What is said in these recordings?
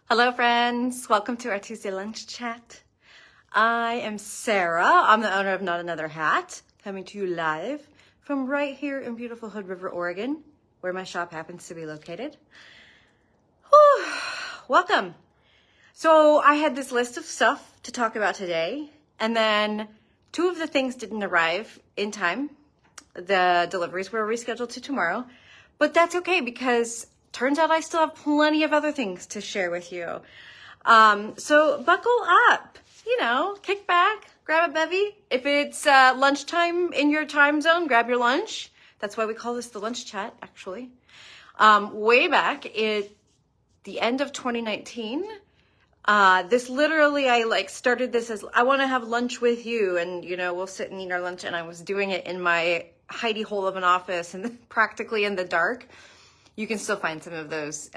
Hello friends, welcome to our Tuesday lunch chat. I am Sarah. I'm the owner of Not Another Hat, coming to you live from right here in beautiful Hood River, Oregon, where my shop happens to be located. Whew, welcome. So I had this list of stuff to talk about today, and then two of the things didn't arrive in time. The deliveries were rescheduled to tomorrow, but that's okay because turns out I still have plenty of other things to share with you. So buckle up, kick back, grab a bevy. If it's lunchtime in your time zone, grab your lunch. That's why we call this the lunch chat, actually. Way back at the end of 2019, this literally, I started this as, I want to have lunch with you, and we'll sit and eat our lunch. And I was doing it in my hidey hole of an office and practically in the dark. You can still find some of those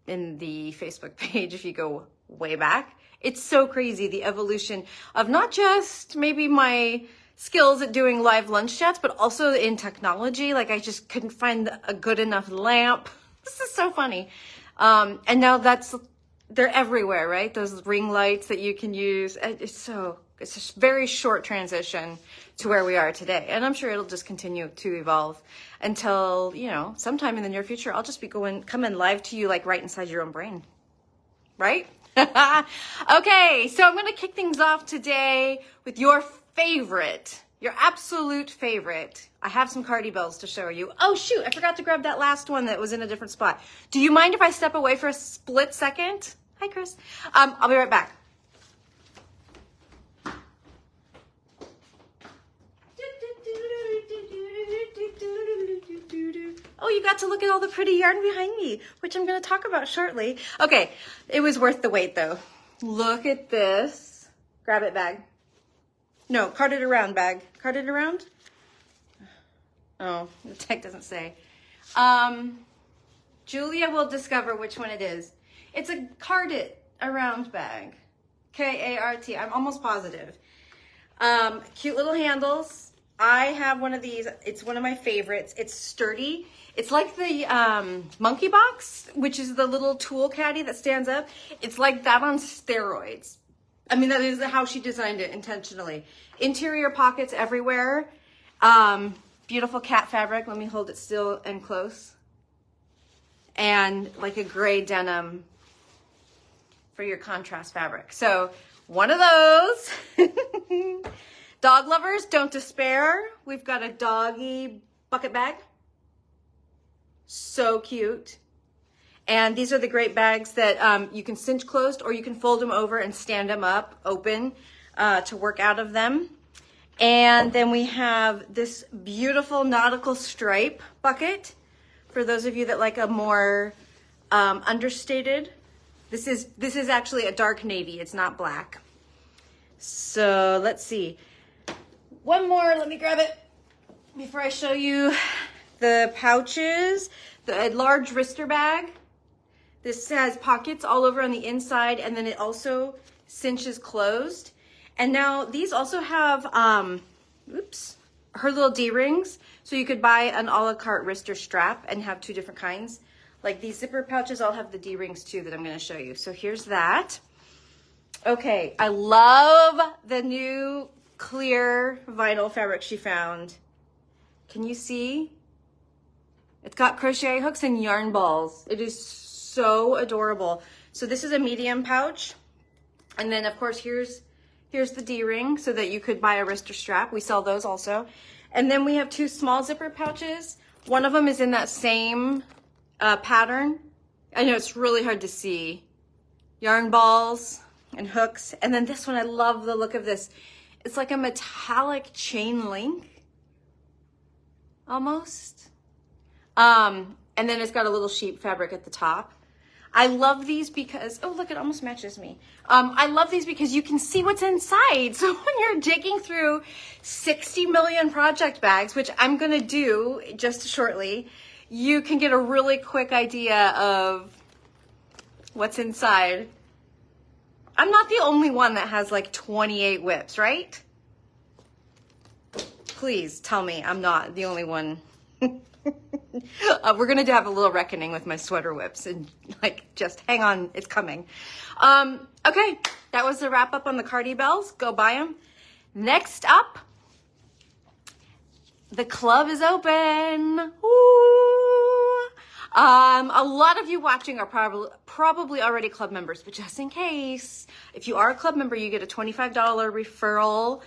in the Facebook page if you go way back. It's so crazy, the evolution of not just maybe my skills at doing live lunch chats, but also in technology. Like I just couldn't find a good enough lamp. This is so funny. And now they're everywhere, right? Those ring lights that you can use. It's a very short transition to where we are today. And I'm sure it'll just continue to evolve until, sometime in the near future, I'll just be coming live to you like right inside your own brain, right? Okay, so I'm going to kick things off today with your absolute favorite. I have some Kartybells to show you. Oh shoot, I forgot to grab that last one that was in a different spot. Do you mind if I step away for a split second? Hi, Chris. I'll be right back. Oh, you got to look at all the pretty yarn behind me, which I'm going to talk about shortly. Okay, it was worth the wait though. Look at this. Grab it bag. No, Cardit Around bag. Cardit Around? Oh, the tag doesn't say. Julia will discover which one it is. It's a Cardit Around bag. K-A-R-T. I'm almost positive. Cute little handles. I have one of these. It's one of my favorites. It's sturdy. It's like the monkey box, which is the little tool caddy that stands up. It's like that on steroids. I mean, that is how she designed it intentionally. Interior pockets everywhere. Beautiful cat fabric. Let me hold it still and close. And like a gray denim for your contrast fabric. So one of those. Dog lovers, don't despair. We've got a doggy bucket bag. So cute. And these are the great bags that you can cinch closed, or you can fold them over and stand them up open to work out of them. And then we have this beautiful nautical stripe bucket for those of you that like a more understated. This is actually a dark navy. It's not black. So let's see. One more, let me grab it before I show you the pouches. The large wrister bag. This has pockets all over on the inside, and then it also cinches closed. And now these also have, her little D-rings. So you could buy an a la carte wrister strap and have two different kinds. Like these zipper pouches all have the D-rings too that I'm gonna show you. So here's that. Okay, I love the new clear vinyl fabric she found. Can you see? It's got crochet hooks and yarn balls. It is so adorable. So this is a medium pouch. And then of course here's the D-ring so that you could buy a wrister strap. We sell those also. And then we have two small zipper pouches. One of them is in that same pattern. I know it's really hard to see. Yarn balls and hooks. And then this one, I love the look of this. It's like a metallic chain link, almost. And then it's got a little sheep fabric at the top. I love these because, oh look, it almost matches me. I love these because you can see what's inside. So when you're digging through 60 million project bags, which I'm gonna do just shortly, you can get a really quick idea of what's inside. I'm not the only one that has like 28 whips, right? Please tell me I'm not the only one We're going to have a little reckoning with my sweater whips and like, just hang on, it's coming. Okay, that was the wrap up on the Kartybells. Go buy them. Next up, the club is open. Ooh. A lot of you watching are probably already club members, but just in case, if you are a club member, you get a $25 referral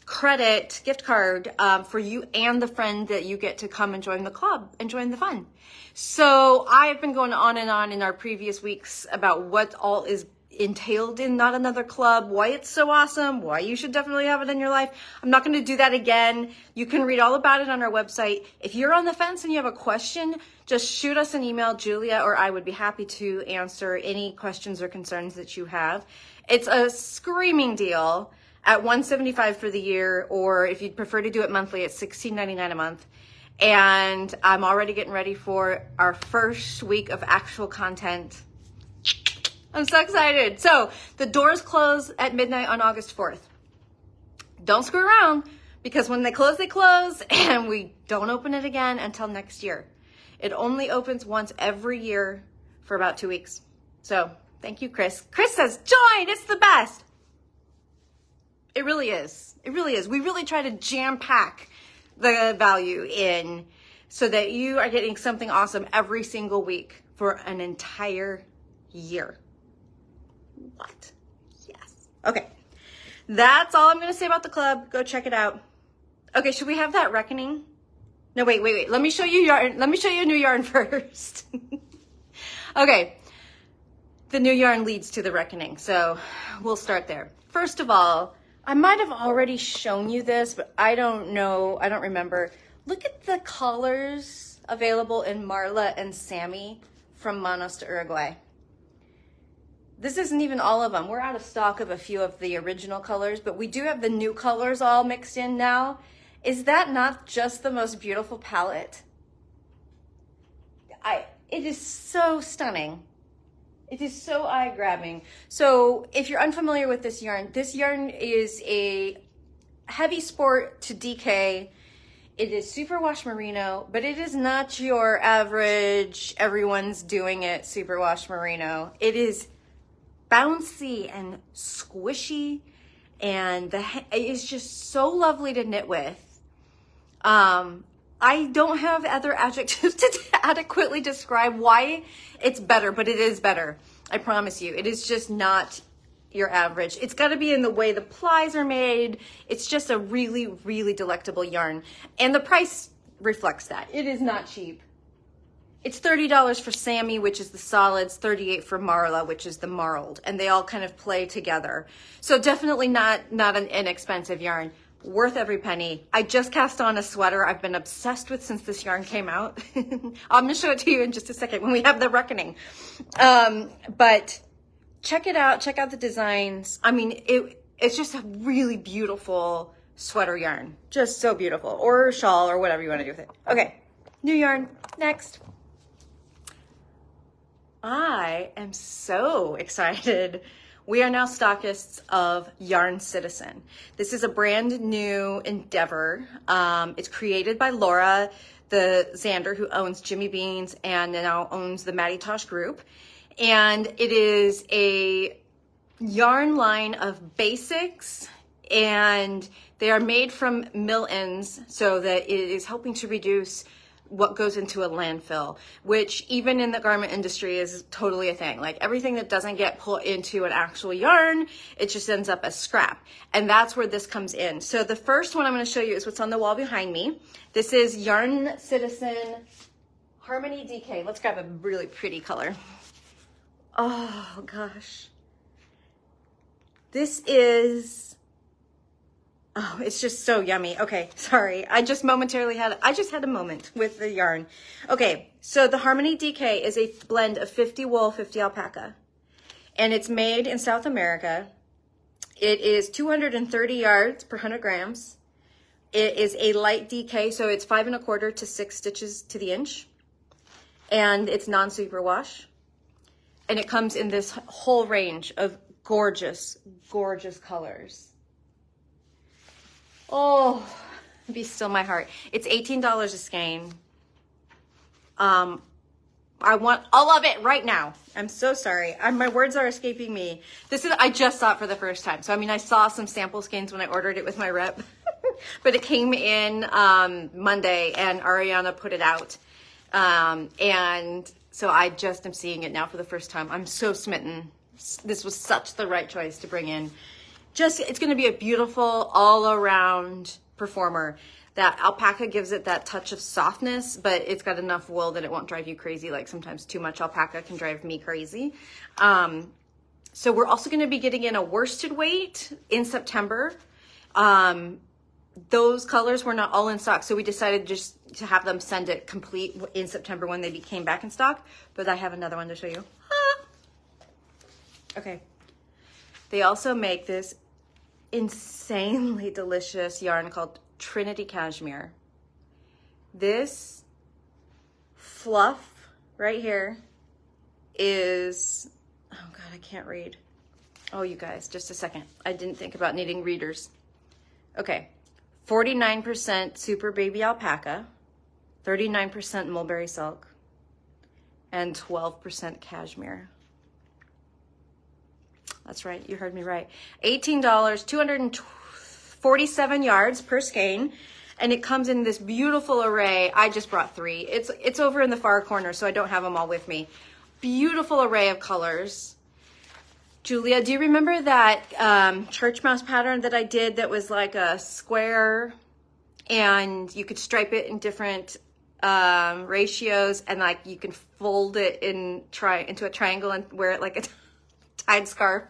credit gift card for you and the friend that you get to come and join the club and join the fun. So I've been going on and on in our previous weeks about what all is entailed in Not Another Club, why it's so awesome, why you should definitely have it in your life. I'm not going to do that again. You can read all about it on our website. If you're on the fence and you have a question, just shoot us an email. Julia or I would be happy to answer any questions or concerns that you have. It's a screaming deal at $175 for the year, or if you'd prefer to do it monthly, it's $16.99 a month. And I'm already getting ready for our first week of actual content. I'm so excited. So the doors close at midnight on August 4th. Don't screw around, because when they close, and we don't open it again until next year. It only opens once every year for about 2 weeks. So thank you, Chris. Chris says, join, it's the best. It really is. It really is. We really try to jam pack the value in so that you are getting something awesome every single week for an entire year. What? Yes. Okay. That's all I'm going to say about the club. Go check it out. Okay. Should we have that reckoning? No, wait. Let me show you yarn. Let me show you a new yarn first. Okay. The new yarn leads to the reckoning. So we'll start there. First of all, I might have already shown you this, but I don't know. I don't remember. Look at the colors available in Marla and Sami from Manos to Uruguay. This isn't even all of them. We're out of stock of a few of the original colors, but we do have the new colors all mixed in now. Is that not just the most beautiful palette? It is so stunning. It is so eye-grabbing. So if you're unfamiliar with this yarn is a heavy sport to Decay. It is superwash merino, but it is not your average, everyone's doing it superwash merino. It is bouncy and squishy, and it is just so lovely to knit with. I don't have other adjectives to adequately describe why it's better, but it is better. I promise you. It is just not your average. It's got to be in the way the plies are made. It's just a really, really delectable yarn. And the price reflects that. It is not cheap. It's $30 for Sami, which is the solids, $38 for Marla, which is the marled, and they all kind of play together. So definitely not an inexpensive yarn. Worth every penny. I just cast on a sweater I've been obsessed with since this yarn came out. I'm going to show it to you in just a second when we have the reckoning. But check it out. Check out the designs. I mean, it's just a really beautiful sweater yarn. Just so beautiful. Or shawl or whatever you want to do with it. Okay, new yarn. Next. I am so excited. We are now stockists of Yarn Citizen. This is a brand new endeavor. It's created by Laura, the Xander, who owns Jimmy Beans and now owns the Maddy Tosh group. And it is a yarn line of basics, and they are made from mill ends so that it is helping to reduce what goes into a landfill, which even in the garment industry is totally a thing. Like everything that doesn't get put into an actual yarn, it just ends up as scrap. And that's where this comes in. So the first one I'm going to show you is what's on the wall behind me. This is Yarn Citizen Harmony Decay. Let's grab a really pretty color. Oh gosh. This is, oh, it's just so yummy. Okay, sorry. I just had a moment with the yarn. Okay, so the Harmony Decay is a blend of 50 wool, 50 alpaca. And it's made in South America. It is 230 yards per 100 grams. It is a light decay, so it's 5 1/4 to 6 stitches to the inch. And it's non-superwash. And it comes in this whole range of gorgeous, gorgeous colors. Oh, be still my heart. It's $18 a skein. I want all of it right now. I'm so sorry. My words are escaping me. I just saw it for the first time. So, I mean, I saw some sample skeins when I ordered it with my rep, but it came in Monday and Ariana put it out. And so I just am seeing it now for the first time. I'm so smitten. This was such the right choice to bring in. It's going to be a beautiful all around performer. That alpaca gives it that touch of softness, but it's got enough wool that it won't drive you crazy. Like sometimes too much alpaca can drive me crazy. So we're also going to be getting in a worsted weight in September. Those colors were not all in stock, so we decided just to have them send it complete in September when they came back in stock. But I have another one to show you. Okay. They also make this insanely delicious yarn called Trinity Cashmere. This fluff right here is, oh God, I can't read. Oh, you guys, just a second. I didn't think about needing readers. Okay, 49% super baby alpaca, 39% mulberry silk, and 12% cashmere. That's right, you heard me right. $18, 247 yards per skein, and it comes in this beautiful array. I just brought 3. It's over in the far corner, so I don't have them all with me. Beautiful array of colors. Julia, do you remember that Churchmouse pattern that I did that was like a square and you could stripe it in different ratios, and like you can fold it into a triangle and wear it like a tied scarf?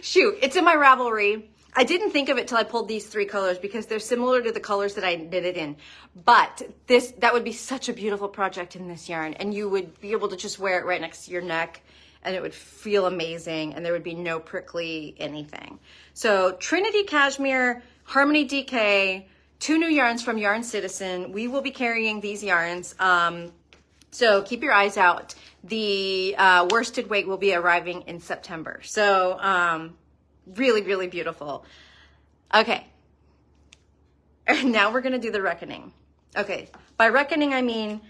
Shoot, it's in my Ravelry. I didn't think of it till I pulled these 3 colors because they're similar to the colors that I knit it in. But that would be such a beautiful project in this yarn, and you would be able to just wear it right next to your neck and it would feel amazing, and there would be no prickly anything. So Trinity Cashmere, Harmony Decay, 2 new yarns from Yarn Citizen. We will be carrying these yarns. So keep your eyes out. The worsted weight will be arriving in September. So really, really beautiful. Okay. And now we're going to do the reckoning. Okay. By reckoning, I mean,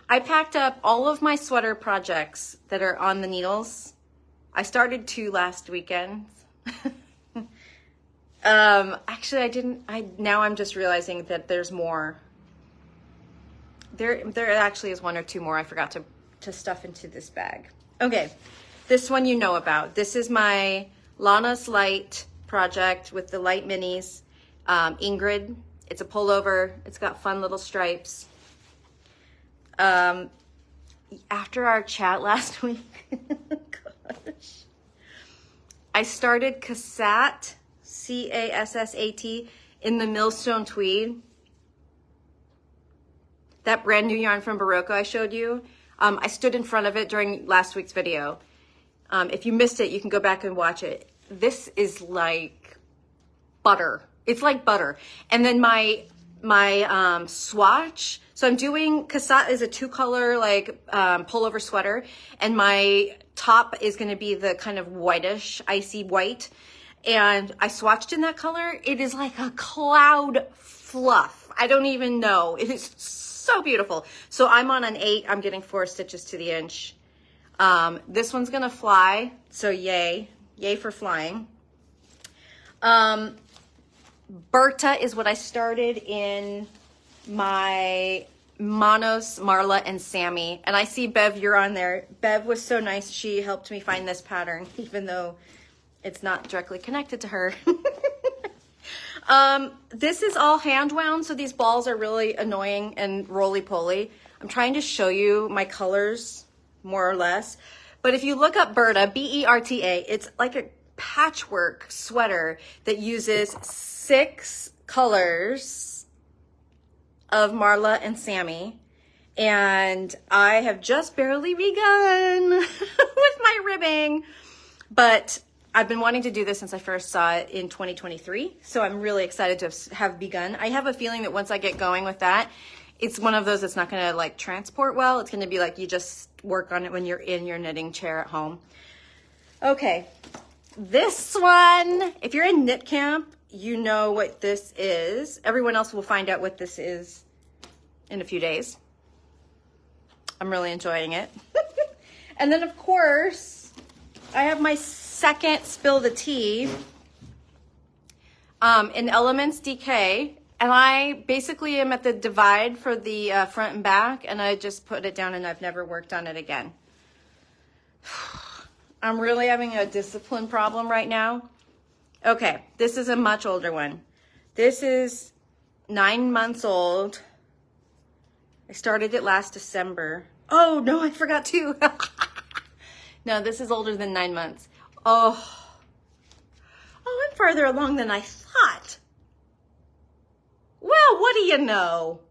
I packed up all of my sweater projects that are on the needles. I started 2 last weekend. Actually, I didn't. Now I'm just realizing that there's more. There actually is 1 or 2 more I forgot to stuff into this bag. Okay, this one you know about. This is my Manos light project with the light minis. Ingrid. It's a pullover. It's got fun little stripes. After our chat last week, gosh, I started Cassat, Cassat, in the Millstone Tweed. That brand new yarn from Barocco I showed you. I stood in front of it during last week's video. If you missed it, you can go back and watch it. This is like butter. It's like butter. And then my swatch. So I'm doing, Cassat is a 2-color like pullover sweater, and my top is going to be the kind of whitish, icy white. And I swatched in that color. It is like a cloud fluff. I don't even know. It is so beautiful. So I'm on an 8. I'm getting 4 stitches to the inch. This one's gonna fly, so yay for flying. Berta is what I started in my Manos, Marla, and Sami. And I see Bev, you're on there. Bev was so nice. She helped me find this pattern, even though it's not directly connected to her. This is all hand wound, so these balls are really annoying and roly-poly. I'm trying to show you my colors, more or less. But if you look up Berta, B-E-R-T-A, it's like a patchwork sweater that uses 6 colors of Marla and Sami. And I have just barely begun with my ribbing. But I've been wanting to do this since I first saw it in 2023, so I'm really excited to have begun. I have a feeling that once I get going with that, it's one of those that's not going to like transport well. It's going to be like you just work on it when you're in your knitting chair at home. Okay, this one, if you're in knit camp, you know what this is. Everyone else will find out what this is in a few days. I'm really enjoying it. And then of course, I have my second spill the tea in Elements Decay. And I basically am at the divide for the front and back, and I just put it down and I've never worked on it again. I'm really having a discipline problem right now. Okay, this is a much older one. This is 9 months old. I started it last December. Oh no, I forgot to. No, this is older than 9 months. Oh, I'm farther along than I thought. Well, what do you know?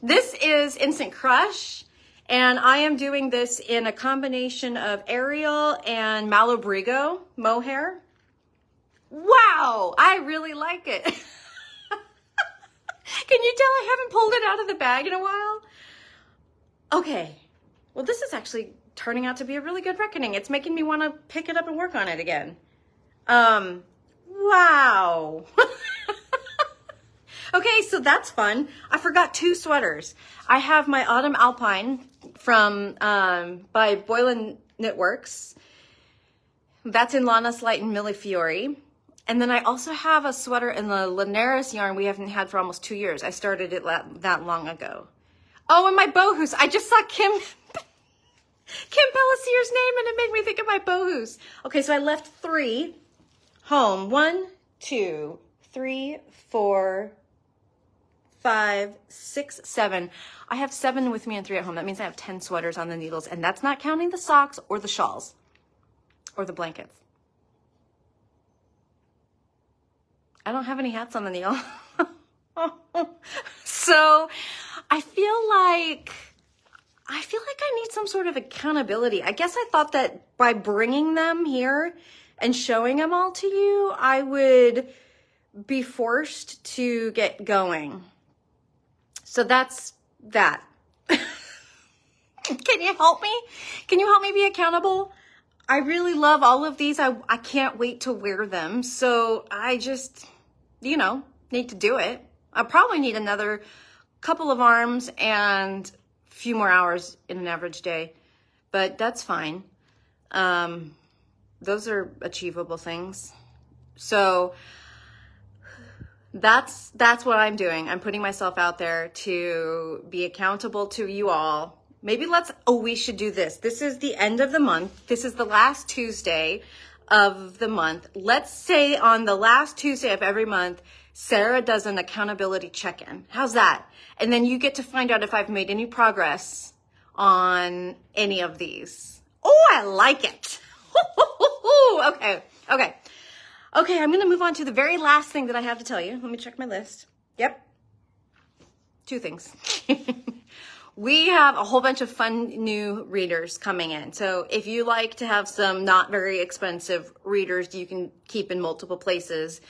This is Instant Crush, and I am doing this in a combination of Ariel and Malabrigo mohair. Wow, I really like it. Can you tell I haven't pulled it out of the bag in a while? Okay, well this is actually turning out to be a really good reckoning. It's making me want to pick it up and work on it again. Wow. Okay, so that's fun. I forgot 2 sweaters. I have my Autumn Alpine from by Boylan Knitworks. That's in Lana Slight and Millefiori. And then I also have a sweater in the Linares yarn we haven't had for almost 2 years. I started it that long ago. Oh, and my Bohos. I just saw Kim Pellissier's name and it made me think of my Bohos. Okay, so I left 3 home. 1, 2, 3, 4, 5, 6, 7. I have 7 with me and 3 at home. That means I have 10 sweaters on the needles, and that's not counting the socks or the shawls or the blankets. I don't have any hats on the needle. So I feel like I need some sort of accountability. I guess I thought that by bringing them here and showing them all to you, I would be forced to get going. So that's that. Can you help me? Can you help me be accountable? I really love all of these. I can't wait to wear them. So I just, need to do it. I probably need another couple of arms and a few more hours in an average day, but that's fine. Those are achievable things. So that's what I'm doing. I'm putting myself out there to be accountable to you all. Maybe we should do this. This is the end of the month. This is the last Tuesday of the month. Let's say on the last Tuesday of every month, Sarah does an accountability check-in. How's that? And then you get to find out if I've made any progress on any of these. Oh, I like it. Okay, I'm going to move on to the very last thing that I have to tell you. Let me check my list. Yep. 2 things. We have a whole bunch of fun new readers coming in. So if you like to have some not very expensive readers you can keep in multiple places,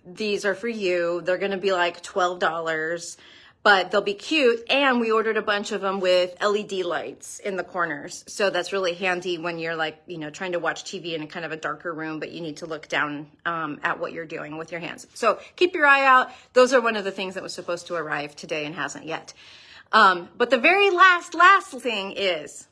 these are for you. They're going to be like $12, but they'll be cute. And we ordered a bunch of them with LED lights in the corners. So that's really handy when you're like, trying to watch TV in a kind of a darker room, but you need to look down at what you're doing with your hands. So keep your eye out. Those are one of the things that was supposed to arrive today and hasn't yet. But the very last thing is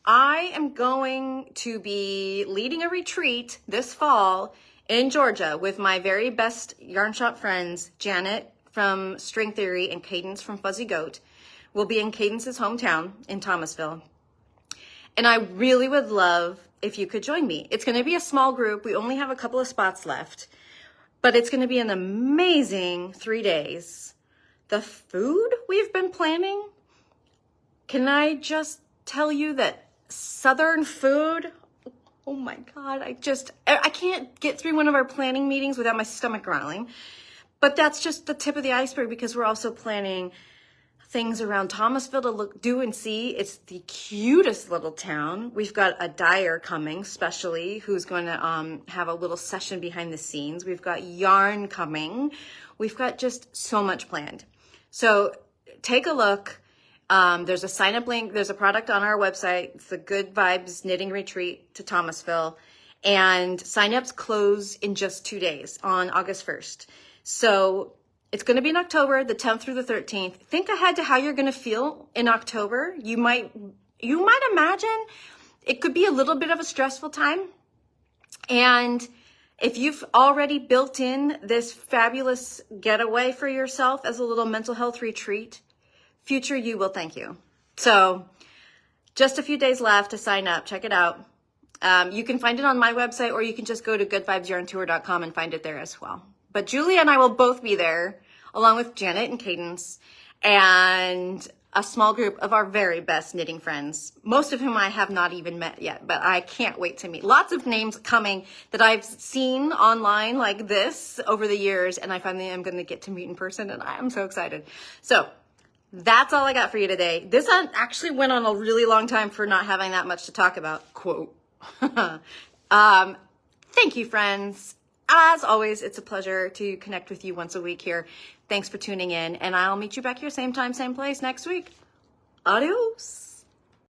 I am going to be leading a retreat this fall in Georgia with my very best yarn shop friends, Janet from String Theory and Cadence from Fuzzy Goat. We'll be in Cadence's hometown in Thomasville. And I really would love if you could join me. It's going to be a small group. We only have a couple of spots left, but it's going to be an amazing 3 days. The food we've been planning, can I just tell you that Southern food, oh my God, I can't get through one of our planning meetings without my stomach growling. But that's just the tip of the iceberg because we're also planning things around Thomasville to do and see. It's the cutest little town. We've got a dyer coming, specially, who's going to have a little session behind the scenes. We've got yarn coming. We've got just so much planned. So take a look. There's a sign-up link. There's a product on our website. It's the Good Vibes Knitting Retreat to Thomasville. And sign-ups close in just 2 days on August 1st. So It's going to be in October, the 10th through the 13th. Think ahead to how you're going to feel in October. You might imagine it could be a little bit of a stressful time. And if you've already built in this fabulous getaway for yourself as a little mental health retreat, future you will thank you. So just a few days left to sign up. Check it out. You can find it on my website, or you can just go to goodvibesyarntour.com and find it there as well. But Julie and I will both be there, along with Janet and Cadence, and a small group of our very best knitting friends, most of whom I have not even met yet, but I can't wait to meet. Lots of names coming that I've seen online like this over the years, and I finally am going to get to meet in person, and I am so excited. So that's all I got for you today. This actually went on a really long time for not having that much to talk about, quote. Thank you, friends. As always, it's a pleasure to connect with you once a week here. Thanks for tuning in, and I'll meet you back here same time, same place next week. Adios.